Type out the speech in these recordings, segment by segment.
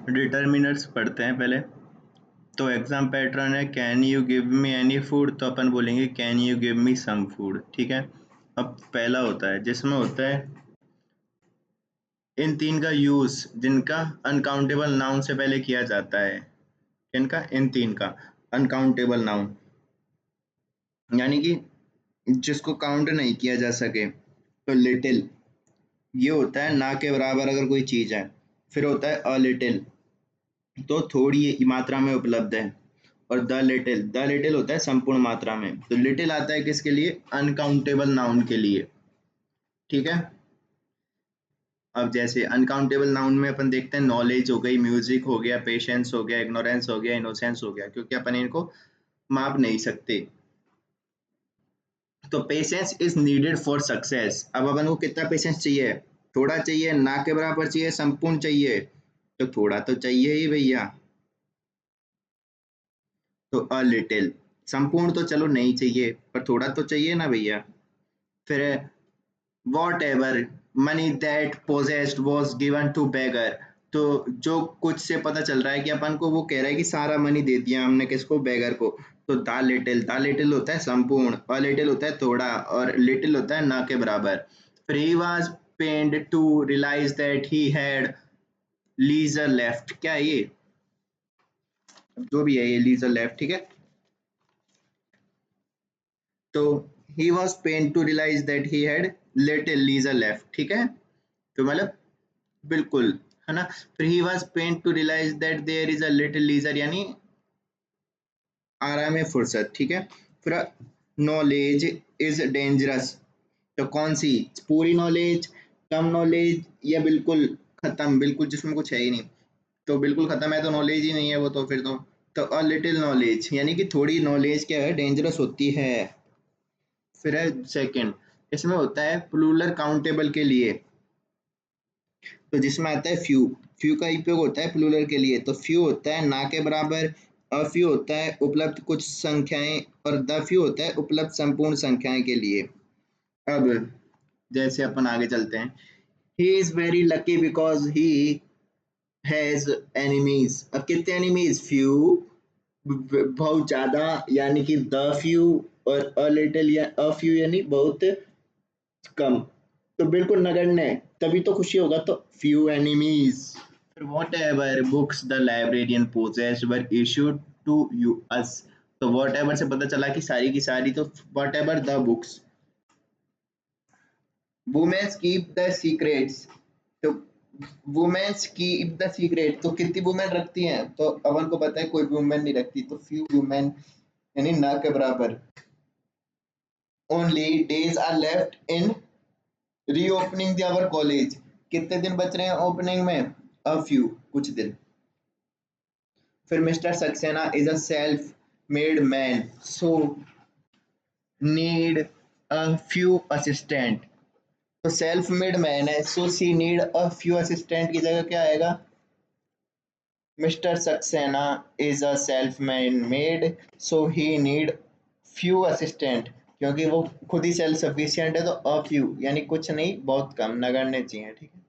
Determiners पढ़ते हैं पहले। तो एग्जाम पैटर्न है can you give me any food, तो अपन बोलेंगे can you give me some food, ठीक है। अब पहला होता है जिसमें होता है इन तीन का यूज जिनका अनकाउंटेबल नाउन से पहले किया जाता है। इनका इन तीन का अनकाउंटेबल नाउन यानी कि जिसको काउंट नहीं किया जा सके। तो लिटिल ये होता है ना के बराबर अगर कोई चीज है। फिर होता है अ लिटिल, तो थोड़ी मात्रा में उपलब्ध है। और द लिटिल होता है संपूर्ण मात्रा में। तो लिटिल आता है किसके लिए? अनकाउंटेबल नाउन के लिए, ठीक है। अब जैसे अनकाउंटेबल नाउन में अपन देखते हैं नॉलेज हो गई, म्यूजिक हो गया, पेशेंस हो गया, इग्नोरेंस हो गया, इनोसेंस हो गया, क्योंकि अपन इनको माप नहीं सकते। तो patience is needed for success. अब अपन को कितना पेशेंस चाहिए? थोड़ा चाहिए, ना के बराबर चाहिए, संपूर्ण चाहिए? तो थोड़ा तो चाहिए ही भैया। तो अ लिटिल, संपूर्ण तो चलो नहीं चाहिए पर थोड़ा तो चाहिए ना भैया। फिर whatever money that possessed was given to beggar. तो जो कुछ से पता चल रहा है कि अपन को वो कह रहा है कि सारा मनी दे दिया हमने किसको? बेगर को। तो द लिटिल होता है संपूर्ण, अ लिटिल होता है थोड़ा, और लिटिल होता है ना के बराबर। फिर he was pained to realise that he had leisure left. क्या है ये? जो भी है ये लीजर लेफ्ट, ठीक है। तो he was pain to realise that he had little leisure left, ठीक है। तो मतलब बिल्कुल, है ना। फिर he was pain to realise that there is a little leisure, यानी आराम है फुर्सत, ठीक है। फिर नॉलेज इज डेंजरस, तो कौन सी? पूरी नॉलेज, कम नॉलेज, या बिल्कुल खत्म, बिल्कुल जिसमें कुछ है ही नहीं। तो बिल्कुल खत्म है तो नॉलेज ही नहीं है वो, तो फिर तो अ लिटिल नॉलेज यानी कि थोड़ी नॉलेज क्या है? डेंजरस होती है। फिर है सेकंड, इसमें होता है प्लूरल काउंटेबल के लिए, तो जिसमें आता है फ्यू। फ्यू का उपयोग होता है प्लूरल के लिए। तो फ्यू होता है ना के बराबर, अ फ्यू होता है उपलब्ध कुछ संख्याएं, और द फ्यू होता है उपलब्ध संपूर्ण संख्याएं के लिए। अब जैसे अपन आगे चलते हैं, he is very lucky because he has enemies. अब कितने एनिमीज? फ्यू, बहुत ज्यादा यानी कि द फ्यू, और अ लिटिल या अ फ्यू यानी बहुत कम। तो बिल्कुल नगण्य है, तभी तो खुशी होगा। तो फ्यू एनिमीज। फिर whatever books the librarian possessed were issued to you us. तो वॉट एवर से पता चला कि सारी की सारी, तो whatever the books. Women's keep the secrets, तो वुमेन्स कीप द सीक्रेट, तो कितनी वुमेन रखती हैं? तो अपन को पता है कोई भी वुमेन नहीं रखती, तो फ्यू वुमेन यानी ना के बराबर। Only days are left in reopening our college, कितने दिन बच रहे हैं ओपनिंग में? अ फ्यू, कुछ दिन। फिर mister Saxena is a self made man so need a few assistant. तो सेल्फ मेड मैन है, सो सी नीड अ फ्यू असिस्टेंट की जगह क्या आएगा? Mister Saxena is a self made so he need few assistant, क्योंकि वो खुद ही सेल्फ सफिशिएंट है। तो अ फ्यू यानी कुछ नहीं, बहुत कम, नगण्य चाहिए, ठीक है।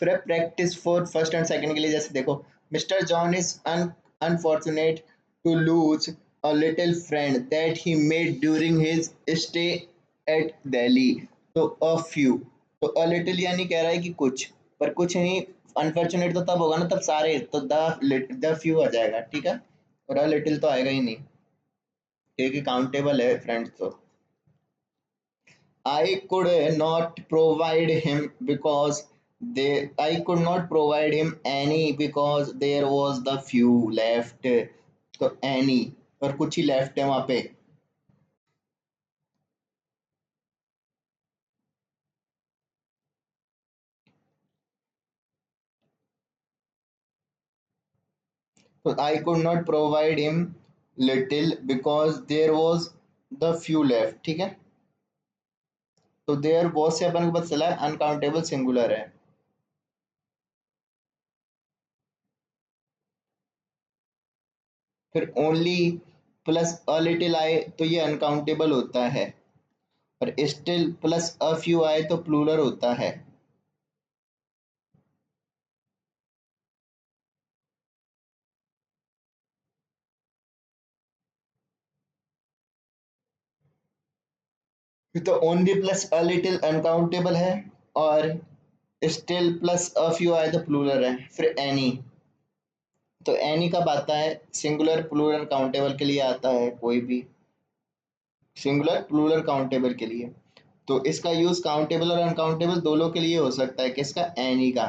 फिर practice for first and second के लिए, जैसे देखो, mister John is unfortunate to lose a little friend that he made during his stay at Delhi. तो अ फ्यू, तो अ लिटिल यानी कह रहा है कि कुछ, पर कुछ नहीं। अनफॉर्चुनेट तो तब होगा ना, तब सारे, तो द फ्यू आ जाएगा, ठीक है। और अ लिटिल तो आएगा ही नहीं, क्योंकि काउंटेबल है फ्रेंड्स तो। I could not provide him because I could not provide him any because there was the few left. तो any और कुछ ही left है वहां पे। तो I could not provide him little because there was the few left, ठीक है। तो there was से अपन को पता चला है अनकाउंटेबल सिंगुलर है। फिर ओनली प्लस अ लिटिल आए तो ये अनकाउंटेबल होता है, और स्टिल प्लस अ फ्यू आए तो प्लूरल होता है। तो only plus a little uncountable है, और स्टिल प्लस अ फ्यू आए तो प्लूरल है। फिर एनी, तो एनी कब आता है? सिंगुलर प्लूरल काउंटेबल के लिए आता है, कोई भी सिंगुलर प्लूरल काउंटेबल के लिए। तो इसका यूज काउंटेबल और अनकाउंटेबल दोनों के लिए हो सकता है। किसका? एनी का।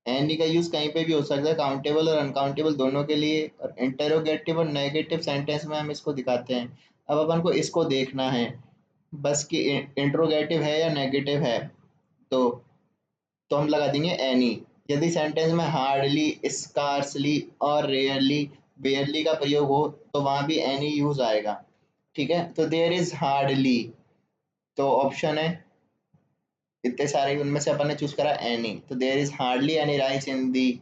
एनी का यूज कहीं पे भी हो सकता है, काउंटेबल और अनकाउंटेबल दोनों के लिए। और इंटेरोगेटिव और नेगेटिव सेंटेंस में हम इसको दिखाते हैं। अब अपन को इसको देखना है बस कि इंट्रोगेटिव है या नेगेटिव है। तो हम लगा देंगे एनी। यदि सेंटेंस में हार्डली, स्कार्सली और रेयरली, बेयरली का प्रयोग हो तो वहां भी एनी यूज आएगा। ठीक है, तो देयर इज हार्डली, तो ऑप्शन है इतने सारे, उनमें से अपन ने चूज करा एनी। तो there is hardly any rice in the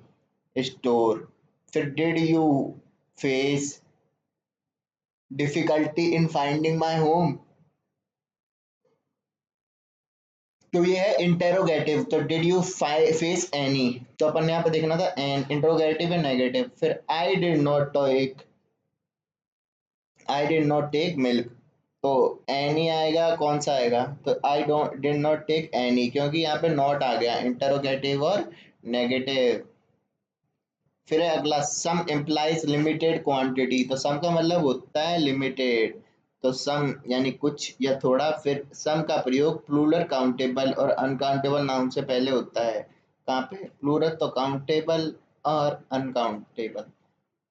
store. फिर did you face difficulty in finding my home, तो ये है इंटेरोगेटिव। तो डिड यू फेस एनी, तो अपन ने यहाँ पे देखना था एन इंट्रोगेटिव है नेगेटिव। फिर I did not take milk, तो एनी आएगा, कौन सा आएगा? तो I don't did not take any, क्योंकि यहाँ पे नॉट आ गया, इंटरोगेटिव और नेगेटिव। फिर है अगला, सम इम्प्लाइज लिमिटेड क्वांटिटी, तो सम का मतलब होता है लिमिटेड। तो सम यानी कुछ या थोड़ा। फिर सम का प्रयोग प्लूरल काउंटेबल और अनकाउंटेबल नाउन से पहले होता है। कहाँ पे? प्लूरल तो काउंटेबल और अनकाउंटेबल।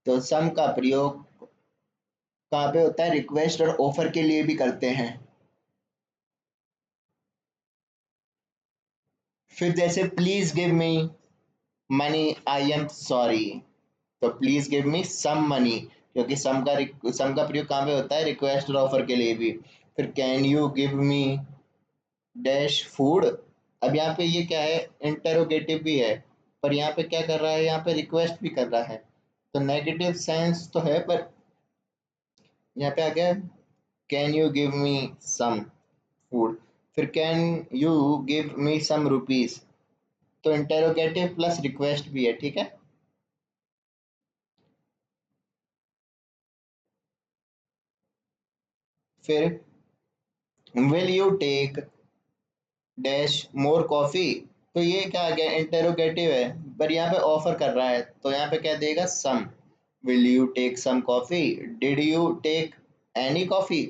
तो सम का प्रयोग कहाँ पे होता है? रिक्वेस्ट और ऑफर के लिए भी करते हैं। फिर जैसे please give me money, I am sorry, तो please give me some money, क्योंकि सम का प्रयोग कहाँ पे होता है? रिक्वेस्ट और ऑफर के लिए भी। फिर can you give me dash food, अब यहाँ पे ये क्या है? इंटेरोगेटिव भी है, पर यहाँ पे क्या कर रहा है? यहाँ पे रिक्वेस्ट भी कर रहा है। तो नेगेटिव सेंस तो है, पर यहाँ पे आ गया can you give me some food. फिर can you give me some rupees, तो इंटेरोगेटिव प्लस रिक्वेस्ट भी है। ठीक है। फिर will you take dash more coffee, तो ये क्या आ गया? इंटेरोगेटिव है, पर यहाँ पे ऑफर कर रहा है, तो यहाँ पे क्या देगा? Some. Will you take some coffee, did you take any coffee.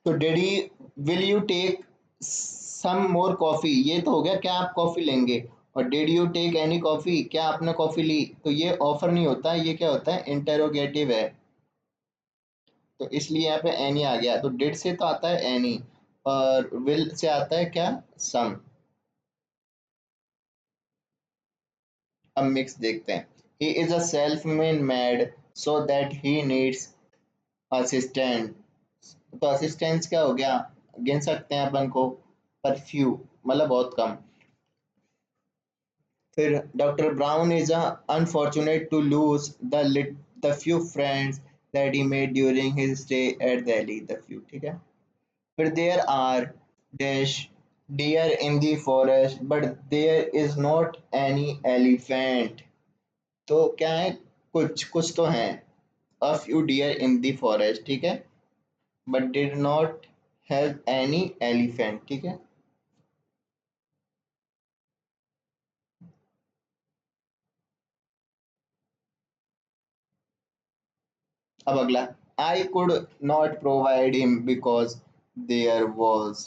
तो did you will you take some more coffee, ये तो हो गया क्या आप कॉफी लेंगे। और did you take any coffee, क्या आपने कॉफी ली, तो ये ऑफर नहीं होता, ये क्या होता है? इंटेरोगेटिव है। तो इसलिए यहाँ पे एनी आ गया। तो डिड से तो आता है एनी, और विल से आता है क्या? सम। अब मिक्स देखते हैं। He is a self made mad so that he needs assistant, तो असिस्टेंस क्या हो गया? गिन सकते हैं अपन को, पर फ्यू मतलब बहुत कम। फिर doctor Brown is unfortunate to lose the few friends that he made during his stay at Delhi, the few. ठीक है। फिर there are dash deer in the forest but there is not any elephant, तो क्या है? कुछ कुछ तो हैं, a few deer in the forest, ठीक है, but did not have any elephant। ठीक है। अब अगला, I could not provide him because there was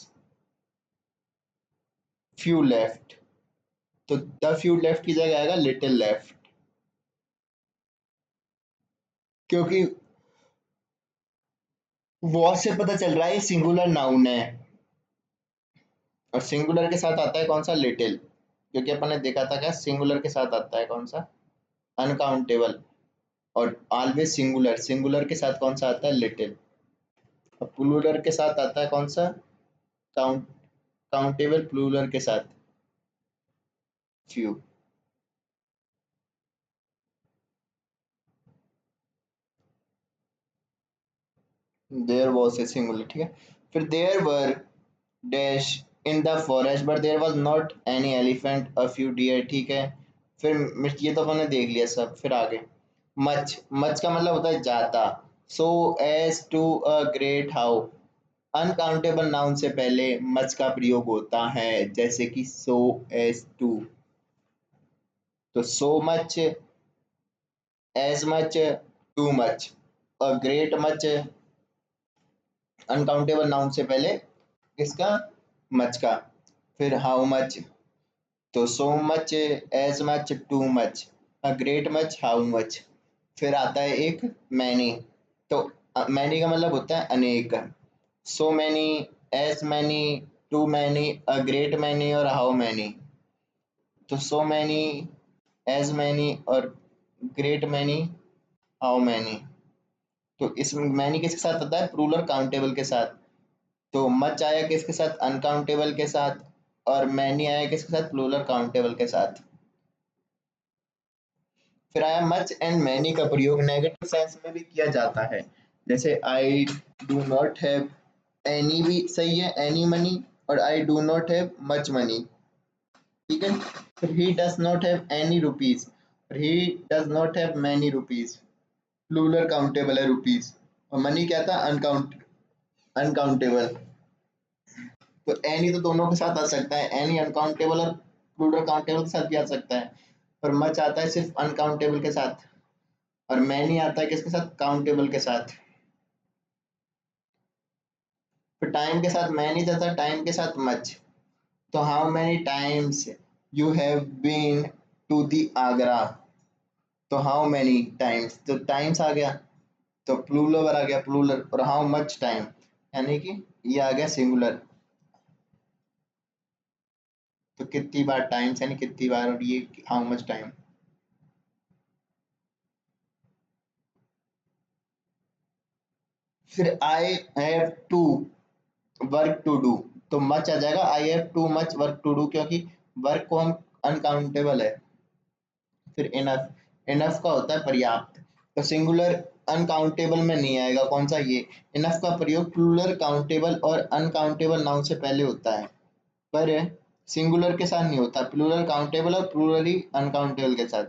few left, तो the few left की जगह आएगा little left, क्योंकि was से पता चल रहा है सिंगुलर नाउन है, और सिंगुलर के साथ आता है कौन सा? लिटिल, क्योंकि अपन ने देखा था क्या सिंगुलर के साथ आता है कौन सा? अनकाउंटेबल। और ऑलवेज सिंगुलर, सिंगुलर के साथ कौन सा आता है? लिटिल। अब प्लूरल के साथ आता है कौन सा? काउंट काउंटेबल प्लूरल के साथ few. There was a singular, ठीक है। फिर there were dash in the forest but there was not any elephant a few deer, ठीक है। फिर ये तो अपने देख लिया सब। फिर आगे मच, मच का मतलब होता है ज्यादा। So as too a great how, uncountable noun से पहले मच का प्रयोग होता है, जैसे कि सो एज टू। तो so much, as much, too much, और ग्रेट मच अनकाउंटेबल नाउन से पहले किसका, मच का। फिर हाउ मच, तो so much, as much, too much, a great much, how much. फिर आता है एक मैनी। तो मैनी का मतलब होता है अनेक। So many, as many, too many, a great many और हाउ मैनी। तो सो मैनी, एज मैनी और ग्रेट मैनी, हाउ मैनी। तो इस मैनी किसके साथ आता है, प्लूरल काउंटेबल के साथ। तो मच आया किसके साथ, अनकाउंटेबल के साथ। और मैनी आया किसके साथ, प्लूरल काउंटेबल के साथ। फिर आया मच एंड मैनी का प्रयोग नेगेटिव सेंस में भी किया जाता है, जैसे I do not have any, भी सही है, एनी मनी, और I do not have much money, ठीक है। फिर he does not have any rupees, he does not have many rupees, plural countable है रुपीज। और मनी क्या था, अनकाउंटेबल। तो एनी तो दोनों के साथ आ सकता है, एनी अनकाउंटेबल और प्लूरल काउंटेबल के साथ भी आ सकता है। पर मच आता है सिर्फ अनकाउंटेबल के साथ, और मैनी आता है किसके साथ, काउंटेबल के साथ। फिर टाइम के साथ मैनी तथा टाइम के साथ मच। तो how many times you have been to the Agra. तो हाउ मैनी टाइम्स, तो टाइम्स आ गया, तो प्लूरल आ गया, प्लूरल। और हाउ मच टाइम, यानी कि ये आ गया सिंगुलर। तो कितनी बार टाइम्स यानी कितनी बार, और ये हाउ मच टाइम। फिर I have too work to do, तो मच आ जाएगा, I have too much work to do, क्योंकि वर्क को हम अनकाउंटेबल है। फिर इनफ, इनफ का होता है पर्याप्त। तो सिंगुलर अनकाउंटेबल में नहीं आएगा, कौन सा, ये। इनफ का प्रयोग प्लूरल काउंटेबल और अनकाउंटेबल नाउन से पहले होता है, पर सिंगुलर के साथ नहीं होता, प्लूरल काउंटेबल और प्लूरली अनकाउंटेबल के साथ,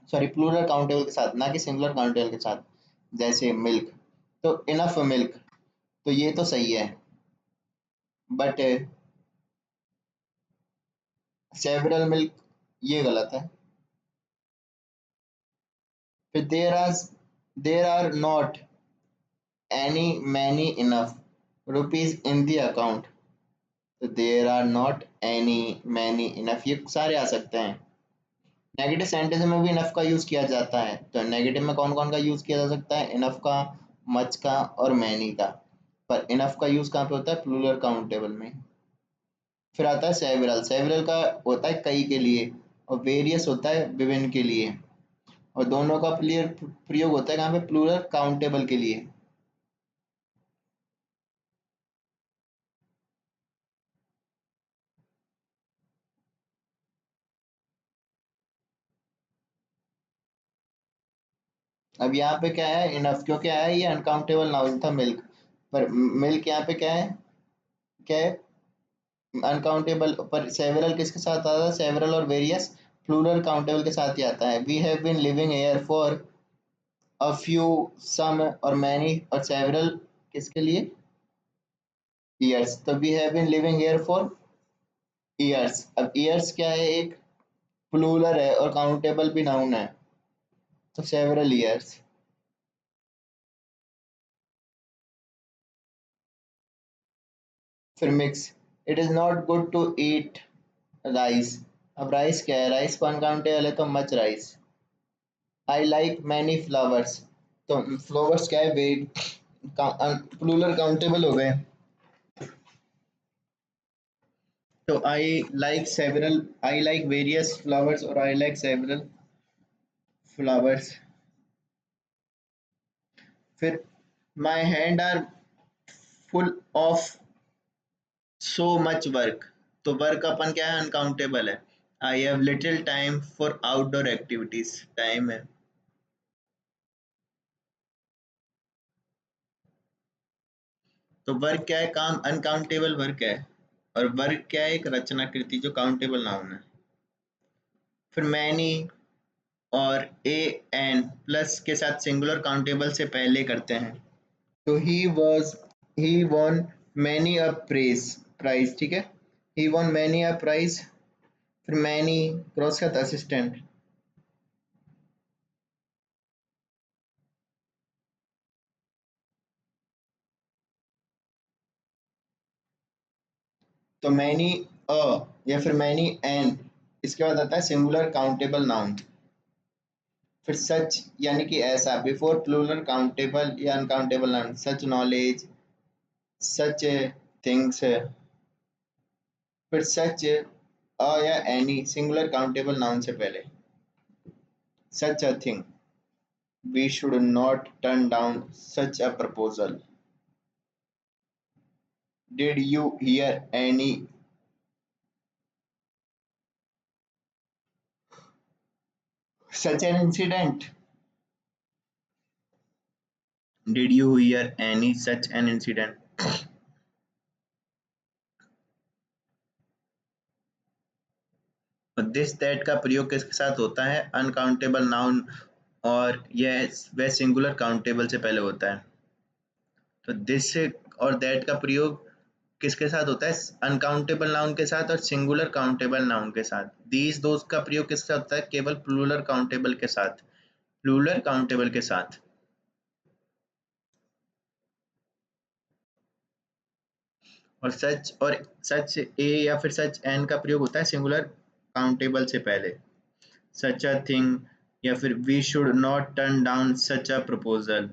सॉरी प्लूरल काउंटेबल के साथ, ना कि सिंगुलर काउंटेबल के साथ। जैसे मिल्क, तो इनफ मिल्क, तो ये तो सही है, बट सेवरल मिल्क ये गलत है। फिर there are not any many enough rupees in the account. तो there are not any many enough, ये सारे आ सकते हैं। नेगेटिव सेंटेंस में भी इनफ का यूज किया जाता है, तो नेगेटिव में कौन कौन का यूज किया जा सकता है, इनफ का, मच का और मैनी का। पर इनफ का यूज कहाँ पे होता है, प्लूरल काउंटेबल में। फिर आता है सेवरल, सेवरल का होता है कई के लिए, और वेरियस होता है विभिन्न के लिए। और दोनों का प्रयोग होता है कहाँ पे, प्लूरल काउंटेबल के लिए। अब यहाँ पे क्या है, इनफ क्यों क्या है, ये अनकाउंटेबल नाउन था मिल्क। पर मिल्क यहाँ पे क्या है, अनकाउंटेबल। पर सेवरल किसके साथ आता है, सेवरल और वेरियस प्लूरल काउंटेबल के साथ ही आता है। We have been living here for a few, some और मैनी और सेवरल किसके लिए, ईयर्स। तो we have been living here for years. अब ईयर्स क्या है, एक प्लूरल है और काउंटेबल भी नाउन है, तो सेवरल ईयर्स। फिर mix, it is not good to eat rice. अब राइस क्या है, राइस को अनकाउंटेबल है, तो much rice. I like many flowers, तो फ्लावर्स क्या है, वेग, प्लूरल काउंटेबल हो गए। तो I like several, I like various flowers और आई लाइक सेवरल फ्लावर्स। फिर my hand are full of so much work, तो वर्क अपन क्या है, अनकाउंटेबल है। I have little time for outdoor activities, time है। तो वर्ग क्या है? काम, अनकाउंटेबल वर्ग है। और वर्ग क्या है? एक रचनाकृति जो काउंटेबल नाउन है। फिर मैनी और ए एन प्लस के साथ सिंगुलर काउंटेबल से पहले करते हैं। तो he won many a prize, ठीक है, he won many a prize. फिर मैनी क्रॉस का असिस्टेंट, तो मैनी अ या फिर मैनी एन, इसके बाद आता है सिंगुलर काउंटेबल नाउन। फिर सच यानी कि ऐसा, बिफोर प्लूरल काउंटेबल या अनकाउंटेबल नाउन, सच नॉलेज, सच थिंग्स। फिर सच अ या एनी सिंगुलर काउंटेबल नाउन से पहले, such a thing, we should not turn down such a proposal, did you hear any, such an incident, did you hear any such an incident. This that का प्रयोग किसके साथ होता है? Uncountable noun, और यह वह सिंगुलर काउंटेबल से पहले होता है। तो दिस और दैट का प्रयोग किसके साथ होता है? अनकाउंटेबल नाउन के साथ और सिंगुलर काउंटेबल नाउन के साथ। दीज दोस्त का प्रयोग किसके साथ होता है? केवल प्लूरल काउंटेबल के साथ, प्लूरल काउंटेबल के साथ। और सच ए या फिर सच एन का प्रयोग होता है सिंगुलर काउंटेबल से पहले, सच अ थिंग, या फिर we should not turn down such a proposal,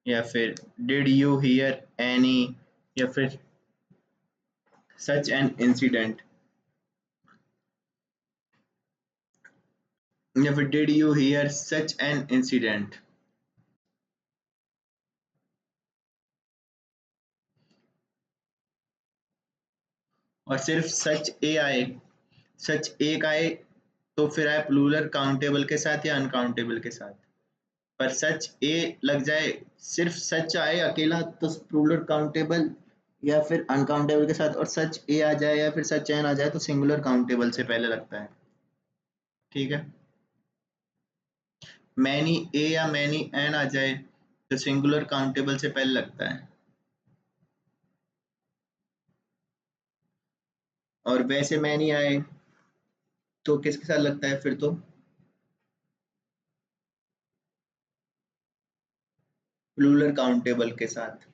या फिर डिड यू हियर एनी, या फिर सच एन इंसिडेंट, या फिर did you here such an incident. और सिर्फ सच एक आए तो फिर आए प्लूरल काउंटेबल के साथ या अनकाउंटेबल के साथ। पर सच ए लग जाए, सिर्फ सच आए अकेला तो प्लूरल काउंटेबल या फिर अनकाउंटेबल के साथ, और सच ए आ जाए या फिर सच एन आ जाए तो सिंगुलर काउंटेबल से पहले लगता है। ठीक है, मैनी ए या मैनी एन आ जाए तो सिंगुलर काउंटेबल से पहले लगता है। और वैसे मैनी आए तो किसके साथ लगता है? फिर तो प्लूरल काउंटेबल के साथ।